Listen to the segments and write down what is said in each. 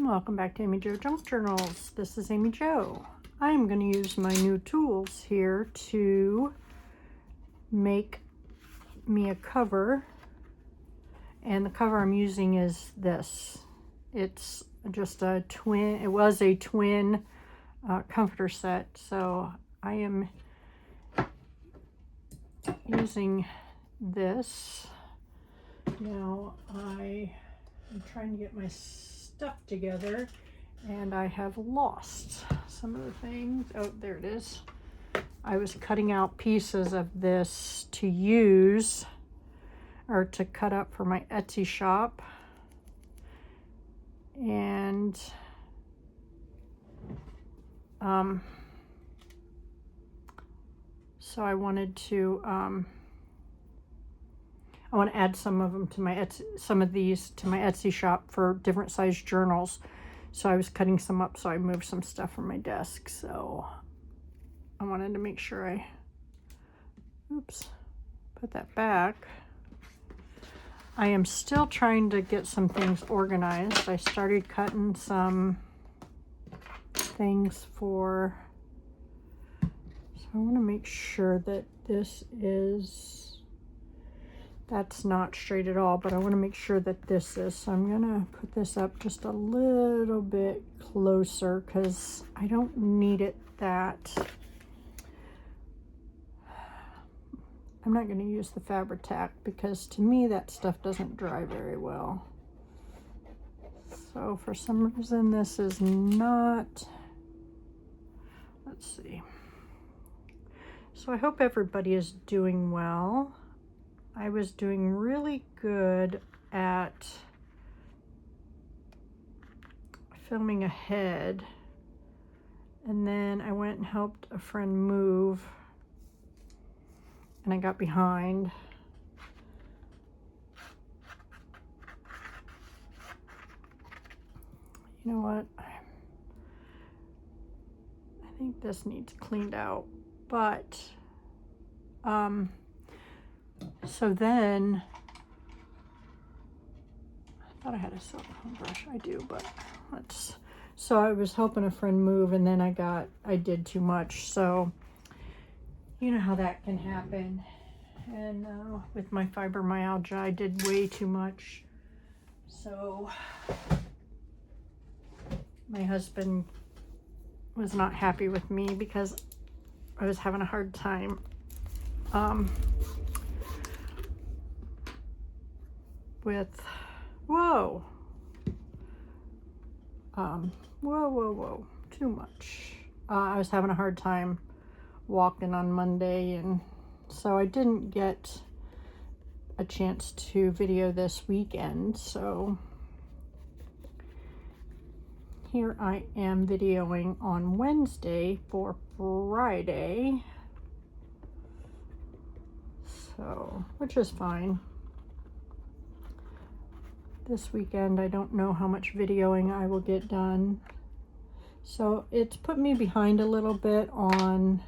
Welcome back to Amy Jo Junk Journals. This is Amy Jo. I am going to use my new tools here to make me a cover, and the cover I'm using is this. It's just a twin, it was a twin comforter set, so I am using this. Now I am trying to get my stuff together, and I have lost some of the things. Oh, there it is. I was cutting out pieces of this to use, or to cut up for my Etsy shop, and so I wanted to I want to add some of them to my Etsy, some of these to my Etsy shop for different size journals. So I was cutting some up, so I moved some stuff from my desk. So I wanted to make sure I, put that back. I am still trying to get some things organized. I started cutting some things for, so I want to make sure that this is, that's not straight at all, but I want to make sure that this is. So I'm gonna put this up just a little bit closer because I don't need it that. I'm not going to use the Fabri-Tac because to me that stuff doesn't dry very well. So for some reason this is not, let's see. So I hope everybody is doing well. I was doing really good at filming ahead, and then I went and helped a friend move, and I got behind. You know what? I think this needs cleaned out, but so then I thought I had a silicone brush. I do, but let's. So I was helping a friend move, and then I did too much. So you know how that can happen. And with my fibromyalgia, I did way too much. So my husband was not happy with me because I was having a hard time with, whoa, too much. I was having a hard time walking on Monday, and so I didn't get a chance to video this weekend. So here I am videoing on Wednesday for Friday, so which is fine. This weekend I don't know how much videoing I will get done, so it's put me behind a little bit on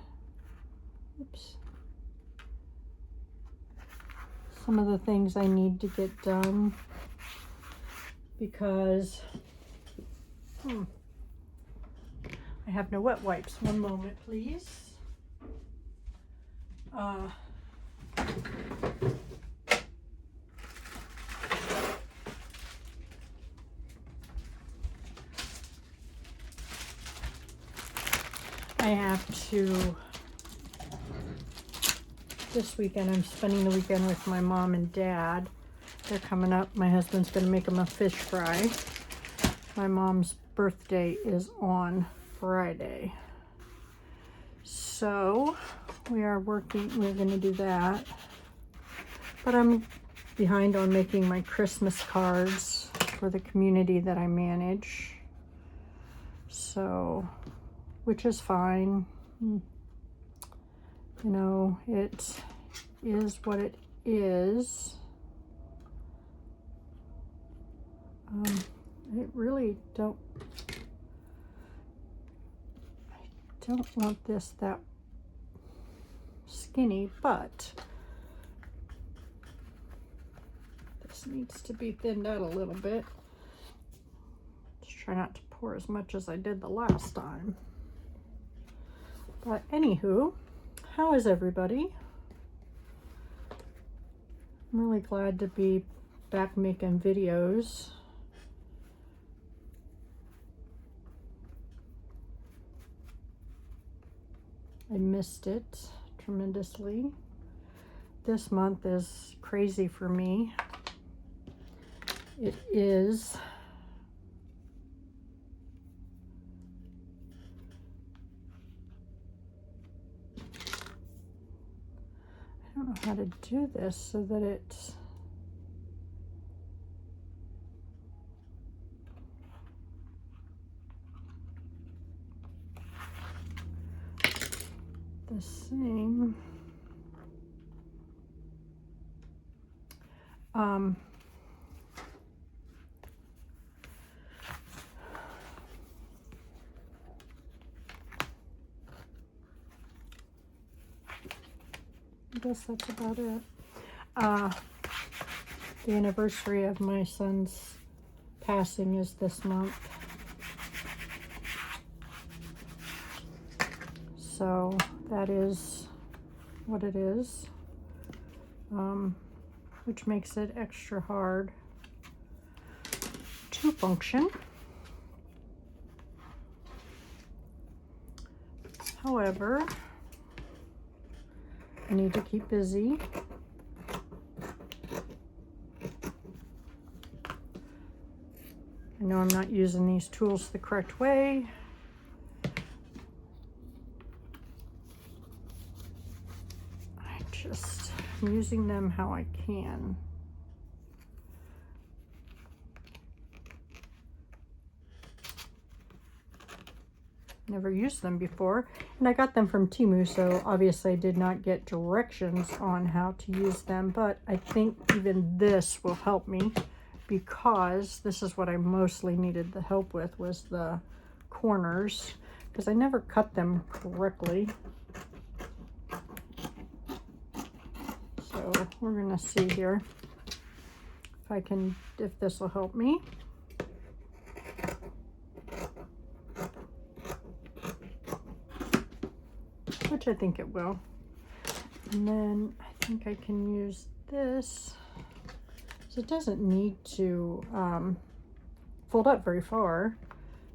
some of the things I need to get done because I have no wet wipes. One moment, please. I have to, this weekend I'm spending the weekend with my mom and dad. They're coming up. My husband's going to make them a fish fry. My mom's birthday is on Friday. So we're going to do that. But I'm behind on making my Christmas cards for the community that I manage. So, which is fine. You know, it is what it is. I really don't, I don't want this that skinny, but this needs to be thinned out a little bit. Let's Try not to pour as much as I did the last time. But anywho, how is everybody? I'm really glad to be back making videos. I missed it tremendously. This month is crazy for me. It is I don't know how to do this so that it's the same. I guess that's about it. The anniversary of my son's passing is this month. So that is what it is, which makes it extra hard to function. However, I need to keep busy. I know I'm not using these tools the correct way. I'm using them how I can. Never used them before, and I got them from Temu, so obviously I did not get directions on how to use them, but I think even this will help me, because this is what I mostly needed the help with, was the corners, because I never cut them correctly. So we're gonna see here if this will help me. Which I think it will. And then I think I can use this. So it doesn't need to fold up very far.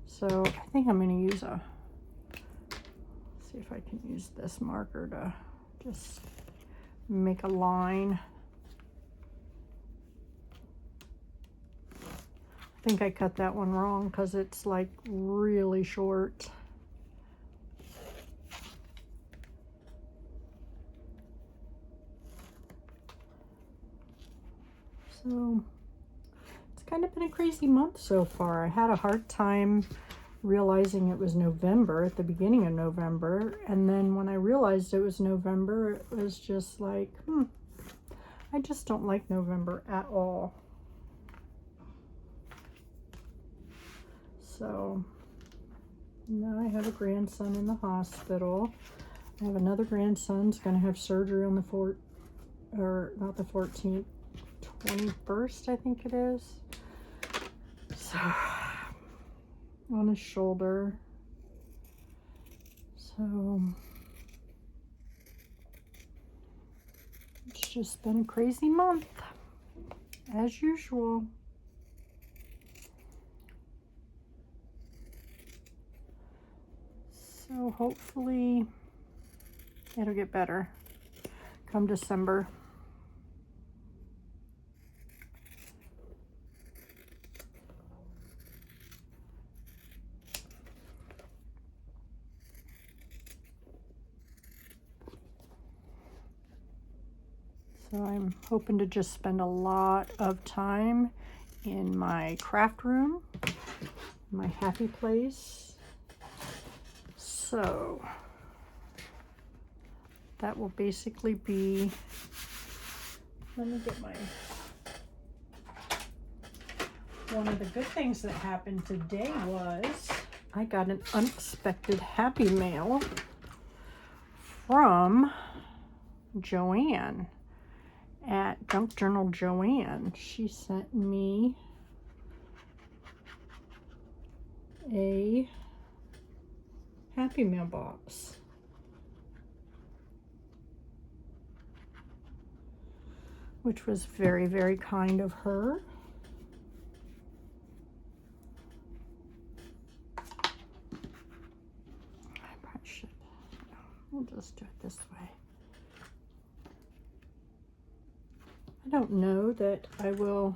So I think I'm gonna use see if I can use this marker to just make a line. I think I cut that one wrong because it's like really short. So it's kind of been a crazy month so far. I had a hard time realizing it was November at the beginning of November, and then when I realized it was November, it was just like, I just don't like November at all. So now I have a grandson in the hospital. I have another grandson who's going to have surgery on the 21st, I think it is. So on his shoulder. So it's just been a crazy month, as usual. So hopefully it'll get better come December. So I'm hoping to just spend a lot of time in my craft room, my happy place. So that will basically be, let me get one of the good things that happened today was I got an unexpected happy mail from Joanne at Junk Journal Joanne. She sent me a Happy Meal box. Which was very, very kind of her. I probably should. We'll just do it this way. I don't know that I will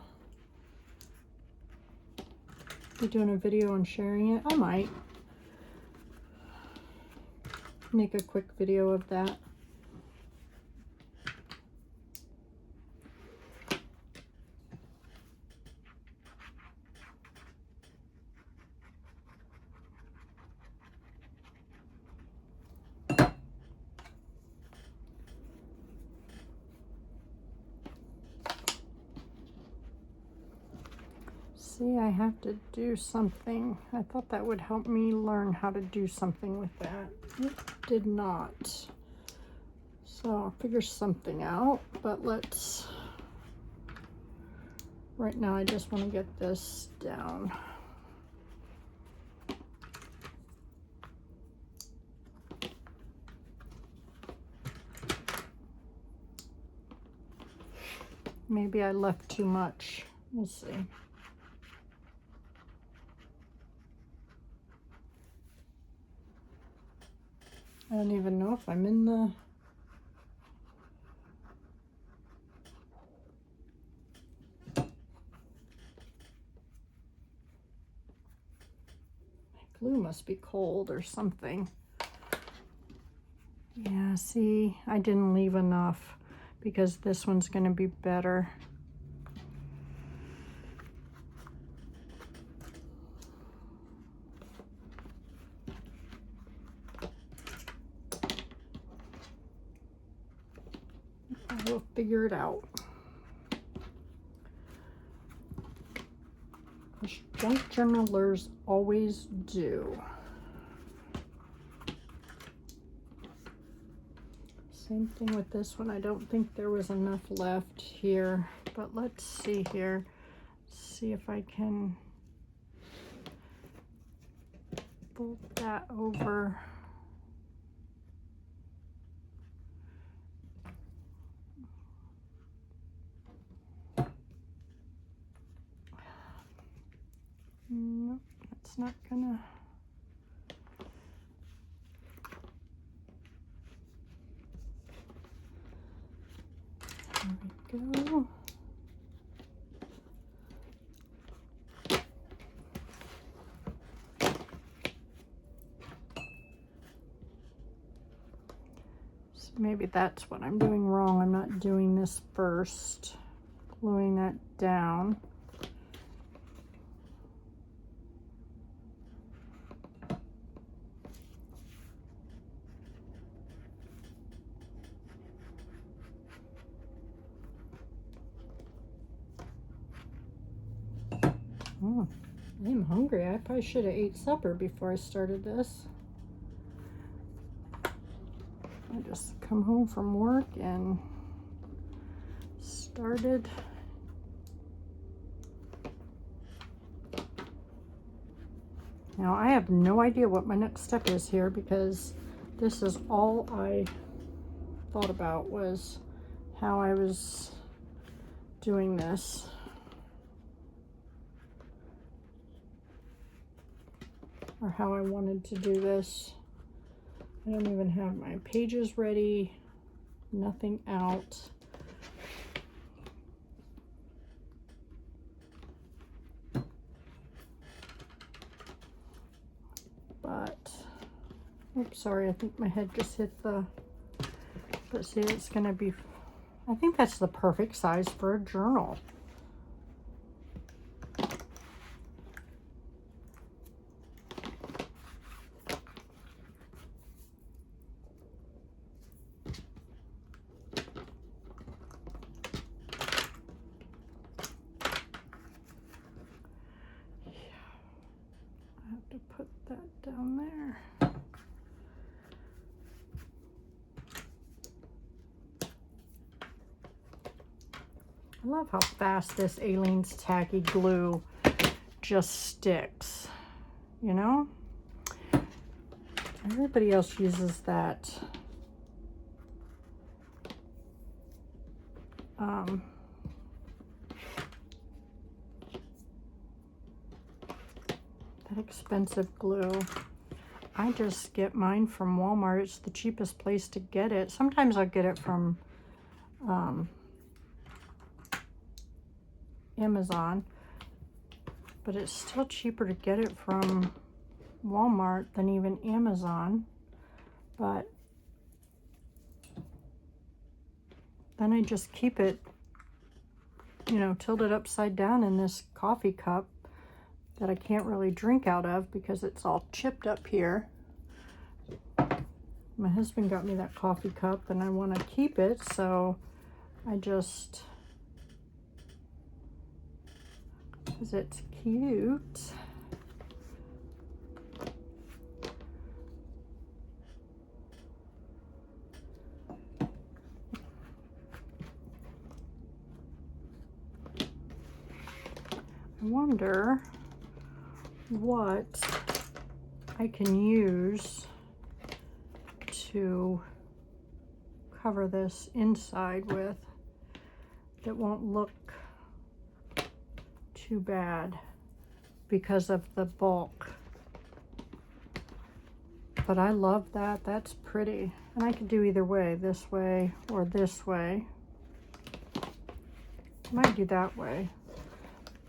be doing a video on sharing it. I might make a quick video of that. See, I have to do something. I thought that would help me learn how to do something with that. It did not. So I'll figure something out, but let's, right now I just want to get this down. Maybe I left too much. We'll see. I don't even know if I'm in the... My glue must be cold or something. Yeah, see, I didn't leave enough because this one's going to be better. We'll figure it out. As junk journalers always do. Same thing with this one. I don't think there was enough left here, but let's see here. See if I can fold that over. Nope, that's not gonna. There we go. So maybe that's what I'm doing wrong. I'm not doing this first, gluing that down. Oh, I'm hungry. I probably should have ate supper before I started this. I just come home from work and started. Now I have no idea what my next step is here because this is all I thought about was how I was doing this. Or how I wanted to do this. I don't even have my pages ready, nothing out. But, oops, sorry, I think my head just hit the, but see, it's gonna be, I think that's the perfect size for a journal. Down there. I love how fast this Aleene's Tacky glue just sticks. you know? Everybody else uses that that expensive glue. I just get mine from Walmart. It's the cheapest place to get it. Sometimes I'll get it from Amazon, but it's still cheaper to get it from Walmart than even Amazon. But then I just keep it, you know, tilted upside down in this coffee cup that I can't really drink out of because it's all chipped up here. My husband got me that coffee cup and I want to keep it, so I just, because it's cute. I wonder what I can use to cover this inside with that won't look too bad because of the bulk. But I love that. That's pretty. And I could do either way, this way or this way. I might do that way.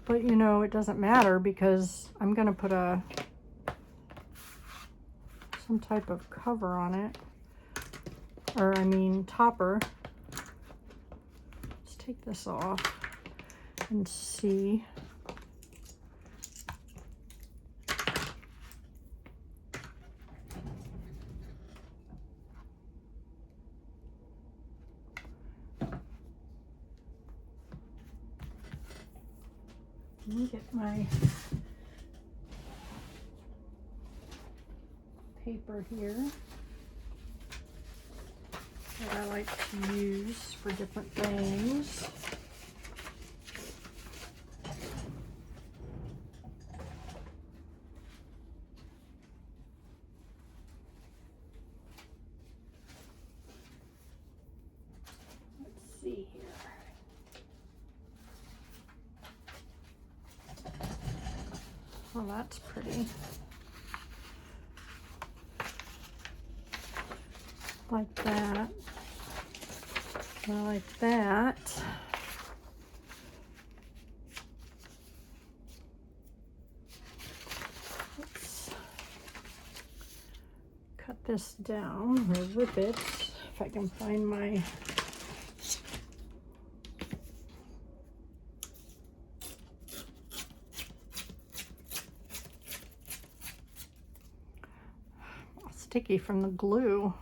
But you know, it doesn't matter because I'm gonna put some type of cover on it, or I mean topper. Let's take this off and see. Let me get my paper here that I like to use for different things. Let's see here. Oh, that's pretty. Like that. I like that. Let's cut this down or rip it if I can find my sticky from the glue.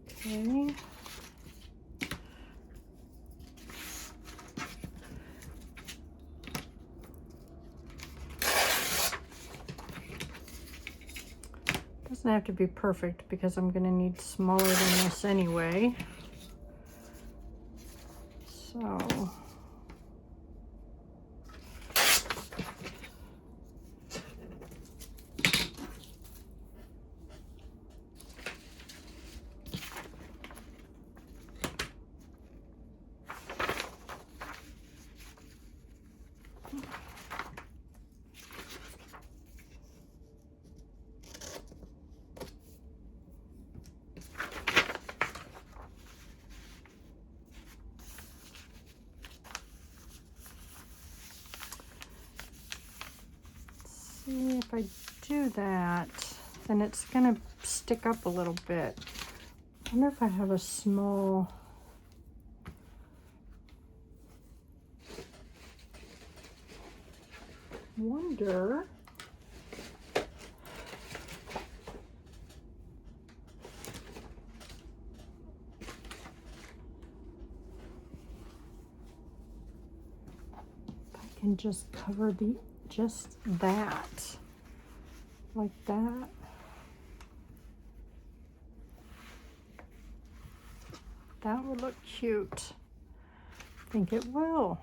Okay. Doesn't have to be perfect because I'm going to need smaller than this anyway. So if I do that, then it's gonna stick up a little bit. I wonder if I have a small, wonder. If I can just cover just that, like that. That would look cute. I think it will.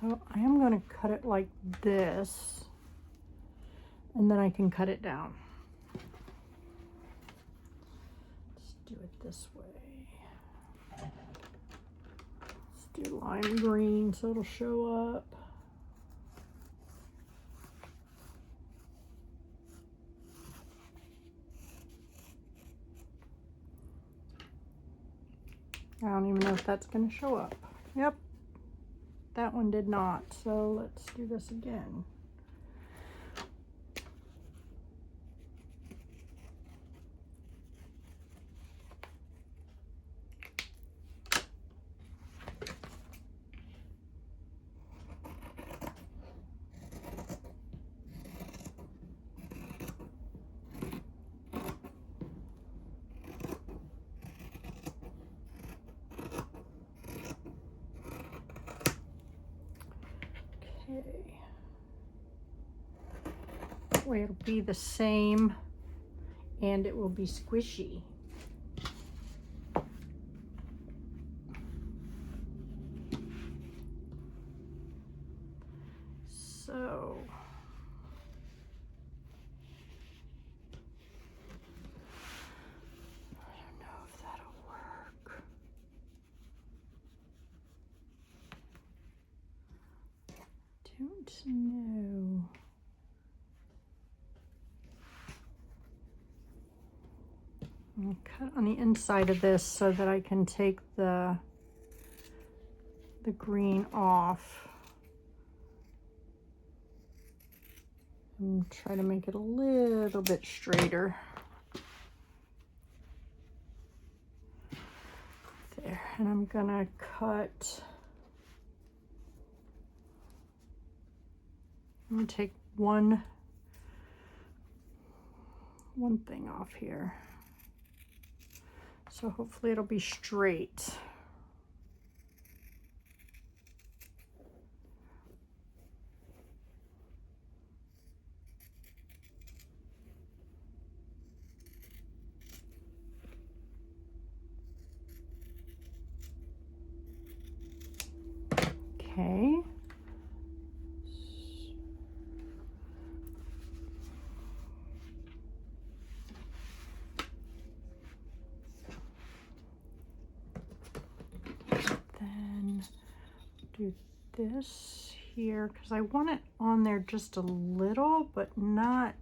So I am going to cut it like this, and then I can cut it down. Let's do it this way. Let's do lime green so it'll show up. I don't even know if that's going to show up. Yep, that one did not. So let's do this again. Okay. That way it'll be the same and it will be squishy. So I don't know if that'll work. Don't know. I'll cut on the inside of this so that I can take the green off and try to make it a little bit straighter. There, and I'm gonna cut. I'm gonna take one thing off here. So hopefully it'll be straight. Okay. Then do this here because I want it on there just a little, but not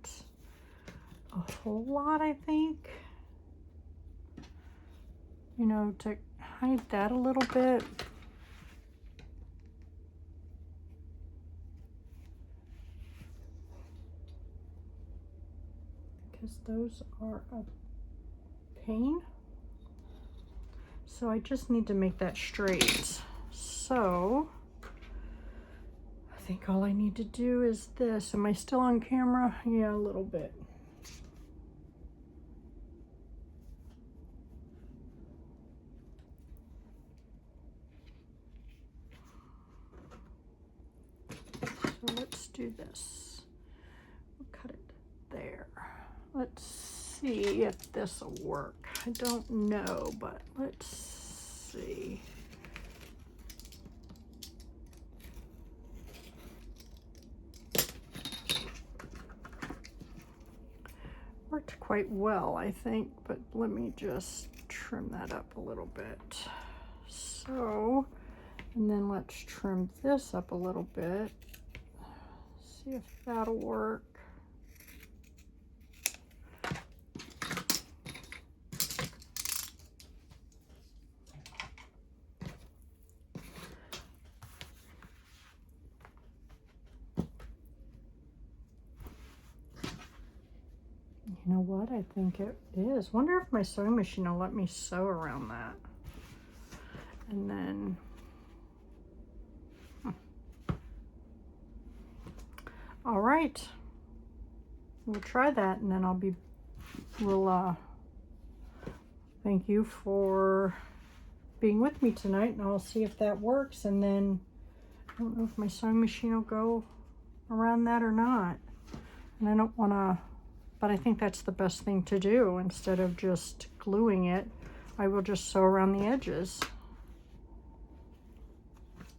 a whole lot, I think. You know, to hide that a little bit. Because those are a pain. So I just need to make that straight. So I think all I need to do is this. Am I still on camera? Yeah, a little bit. So let's do this. We'll cut it there. Let's see if this will work. I don't know, but let's see. Worked quite well, I think, but let me just trim that up a little bit. So, and then let's trim this up a little bit. See if that'll work. You know what? I think it is. Wonder if my sewing machine will let me sew around that. And then, all right. We'll try that, and then we'll thank you for being with me tonight, and I'll see if that works. And then I don't know if my sewing machine will go around that or not. And I don't want to, but I think that's the best thing to do. Instead of just gluing it, I will just sew around the edges.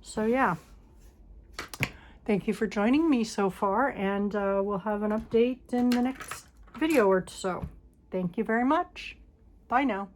So yeah, Thank you for joining me so far, and we'll have an update in the next video or so. Thank you very much. Bye now.